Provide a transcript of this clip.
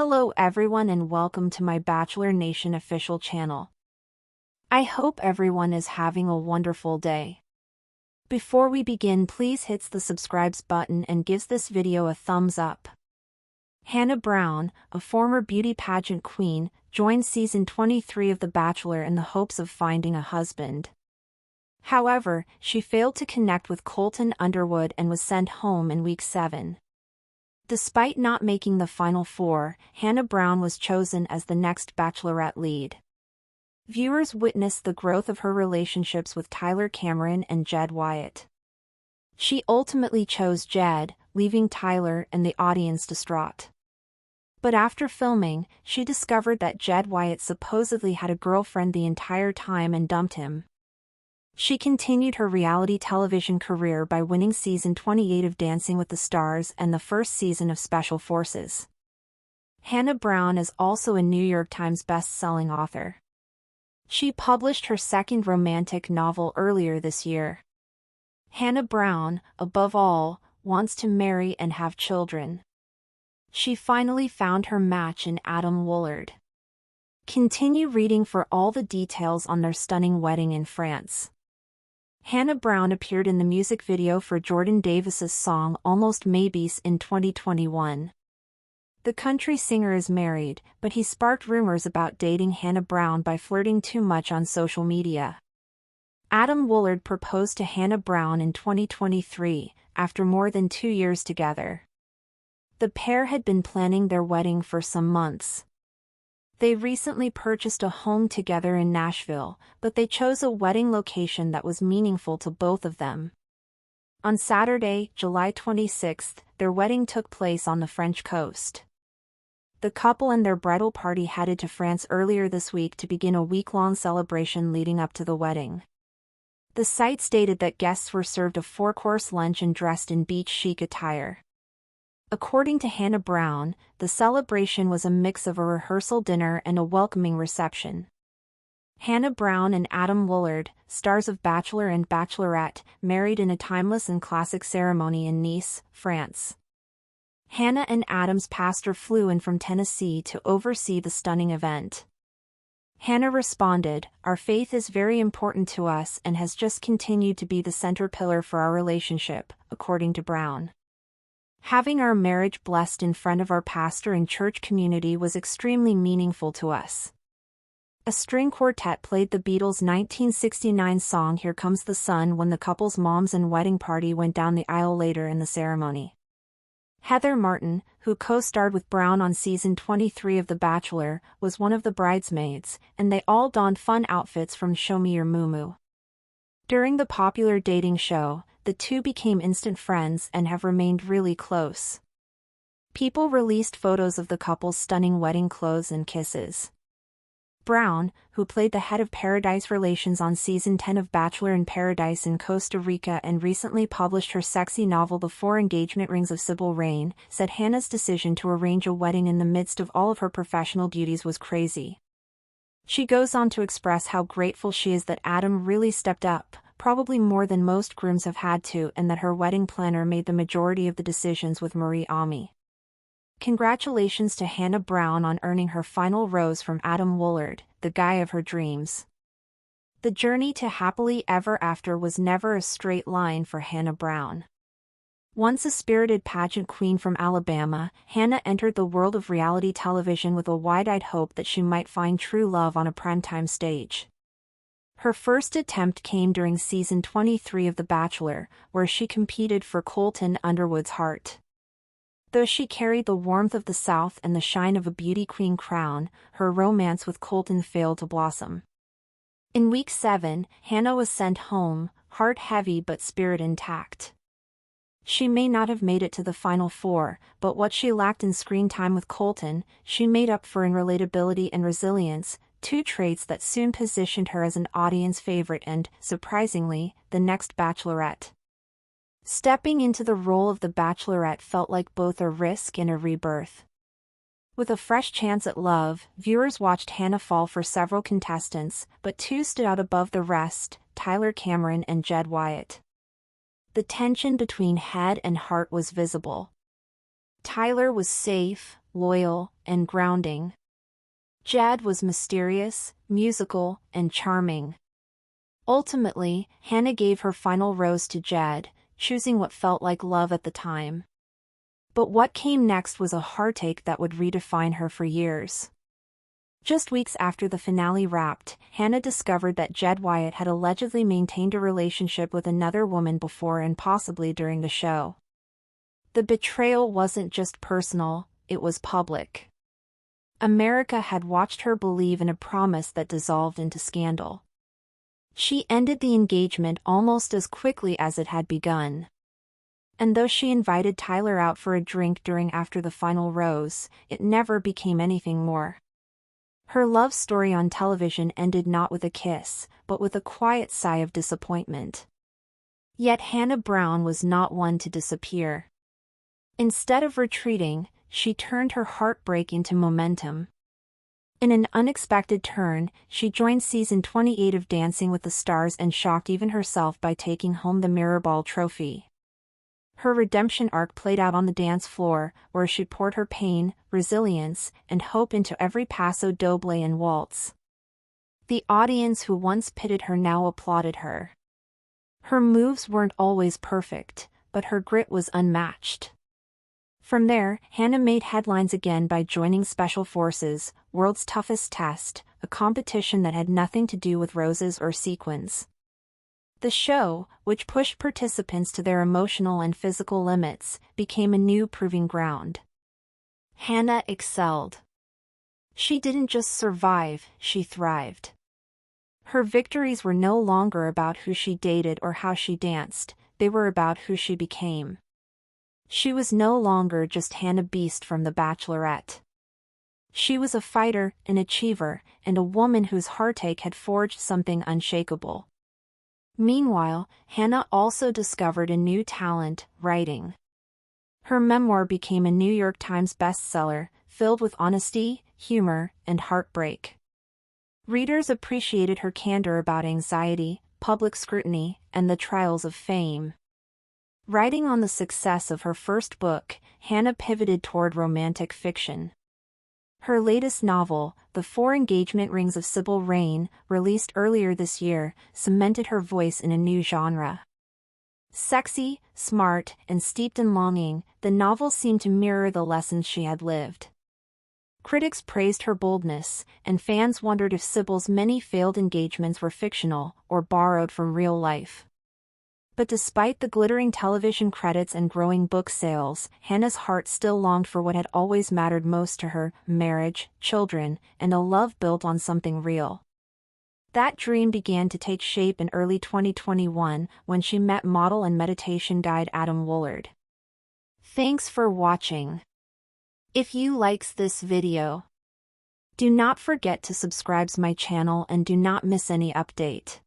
Hello everyone and welcome to my Bachelor Nation official channel. I hope everyone is having a wonderful day. Before we begin, please hit the subscribe button and gives this video a thumbs up. Hannah Brown, a former beauty pageant queen, joined season 23 of The Bachelor in the hopes of finding a husband. However, she failed to connect with Colton Underwood and was sent home in week 7. Despite not making the final 4, Hannah Brown was chosen as the next Bachelorette lead. Viewers witnessed the growth of her relationships with Tyler Cameron and Jed Wyatt. She ultimately chose Jed, leaving Tyler and the audience distraught. But after filming, she discovered that Jed Wyatt supposedly had a girlfriend the entire time and dumped him. She continued her reality television career by winning season 28 of Dancing with the Stars and the first season of Special Forces. Hannah Brown is also a New York Times best-selling author. She published her second romantic novel earlier this year. Hannah Brown, above all, wants to marry and have children. She finally found her match in Adam Woolard. Continue reading for all the details on their stunning wedding in France. Hannah Brown appeared in the music video for Jordan Davis's song Almost Maybes in 2021. The country singer is married, but he sparked rumors about dating Hannah Brown by flirting too much on social media. Adam Woolard proposed to Hannah Brown in 2023, after more than 2 years together. The pair had been planning their wedding for some months. They recently purchased a home together in Nashville, but they chose a wedding location that was meaningful to both of them. On Saturday, July 26, their wedding took place on the French coast. The couple and their bridal party headed to France earlier this week to begin a week-long celebration leading up to the wedding. The site stated that guests were served a 4-course lunch and dressed in beach-chic attire. According to Hannah Brown, the celebration was a mix of a rehearsal dinner and a welcoming reception. Hannah Brown and Adam Woolard, stars of Bachelor and Bachelorette, married in a timeless and classic ceremony in Nice, France. Hannah and Adam's pastor flew in from Tennessee to oversee the stunning event. Hannah responded, "Our faith is very important to us and has just continued to be the center pillar for our relationship," according to Brown. "Having our marriage blessed in front of our pastor and church community was extremely meaningful to us." A string quartet played the Beatles' 1969 song Here Comes the Sun when the couple's moms and wedding party went down the aisle later in the ceremony. Heather Martin, who co-starred with Brown on season 23 of The Bachelor, was one of the bridesmaids, and they all donned fun outfits from Show Me Your Muumuu. During the popular dating show, the two became instant friends and have remained really close. People released photos of the couple's stunning wedding clothes and kisses. Brown, who played the head of Paradise Relations on season 10 of Bachelor in Paradise in Costa Rica and recently published her sexy novel The 4 Engagement Rings of Sybil Rain, said Hannah's decision to arrange a wedding in the midst of all of her professional duties was crazy. She goes on to express how grateful she is that Adam really stepped up, probably more than most grooms have had to, and that her wedding planner made the majority of the decisions with Marie Ami. Congratulations to Hannah Brown on earning her final rose from Adam Woolard, the guy of her dreams. The journey to happily ever after was never a straight line for Hannah Brown. Once a spirited pageant queen from Alabama, Hannah entered the world of reality television with a wide-eyed hope that she might find true love on a primetime stage. Her first attempt came during season 23 of The Bachelor, where she competed for Colton Underwood's heart. Though she carried the warmth of the South and the shine of a beauty queen crown, her romance with Colton failed to blossom. In week 7, Hannah was sent home, heart heavy but spirit intact. She may not have made it to the final 4, but what she lacked in screen time with Colton, she made up for in relatability and resilience, 2 traits that soon positioned her as an audience favorite and, surprisingly, the next Bachelorette. Stepping into the role of the Bachelorette felt like both a risk and a rebirth. With a fresh chance at love, viewers watched Hannah fall for several contestants, but 2 stood out above the rest, Tyler Cameron and Jed Wyatt. The tension between head and heart was visible. Tyler was safe, loyal, and grounding. Jed was mysterious, musical, and charming. Ultimately, Hannah gave her final rose to Jed, choosing what felt like love at the time. But what came next was a heartache that would redefine her for years. Just weeks after the finale wrapped, Hannah discovered that Jed Wyatt had allegedly maintained a relationship with another woman before and possibly during the show. The betrayal wasn't just personal, it was public. America had watched her believe in a promise that dissolved into scandal. She ended the engagement almost as quickly as it had begun. And though she invited Tyler out for a drink after the final rose, it never became anything more. Her love story on television ended not with a kiss, but with a quiet sigh of disappointment. Yet Hannah Brown was not one to disappear. Instead of retreating, she turned her heartbreak into momentum. In an unexpected turn, she joined season 28 of Dancing with the Stars and shocked even herself by taking home the Mirrorball trophy. Her redemption arc played out on the dance floor, where she poured her pain, resilience, and hope into every paso doble and waltz. The audience who once pitted her now applauded her. Her moves weren't always perfect, but her grit was unmatched. From there, Hannah made headlines again by joining Special Forces, World's Toughest Test, a competition that had nothing to do with roses or sequins. The show, which pushed participants to their emotional and physical limits, became a new proving ground. Hannah excelled. She didn't just survive, she thrived. Her victories were no longer about who she dated or how she danced, they were about who she became. She was no longer just Hannah Beast from The Bachelorette. She was a fighter, an achiever, and a woman whose heartache had forged something unshakable. Meanwhile, Hannah also discovered a new talent, writing. Her memoir became a New York Times bestseller, filled with honesty, humor, and heartbreak. Readers appreciated her candor about anxiety, public scrutiny, and the trials of fame. Riding on the success of her first book, Hannah pivoted toward romantic fiction. Her latest novel, The 4 Engagement Rings of Sybil Rain, released earlier this year, cemented her voice in a new genre. Sexy, smart, and steeped in longing, the novel seemed to mirror the lessons she had lived. Critics praised her boldness, and fans wondered if Sybil's many failed engagements were fictional or borrowed from real life. But despite the glittering television credits and growing book sales, Hannah's heart still longed for what had always mattered most to her: marriage, children, and a love built on something real. That dream began to take shape in early 2021 when she met model and meditation guide Adam Woolard. Thanks for watching. If you likes this video, do not forget to subscribe to my channel and do not miss any update.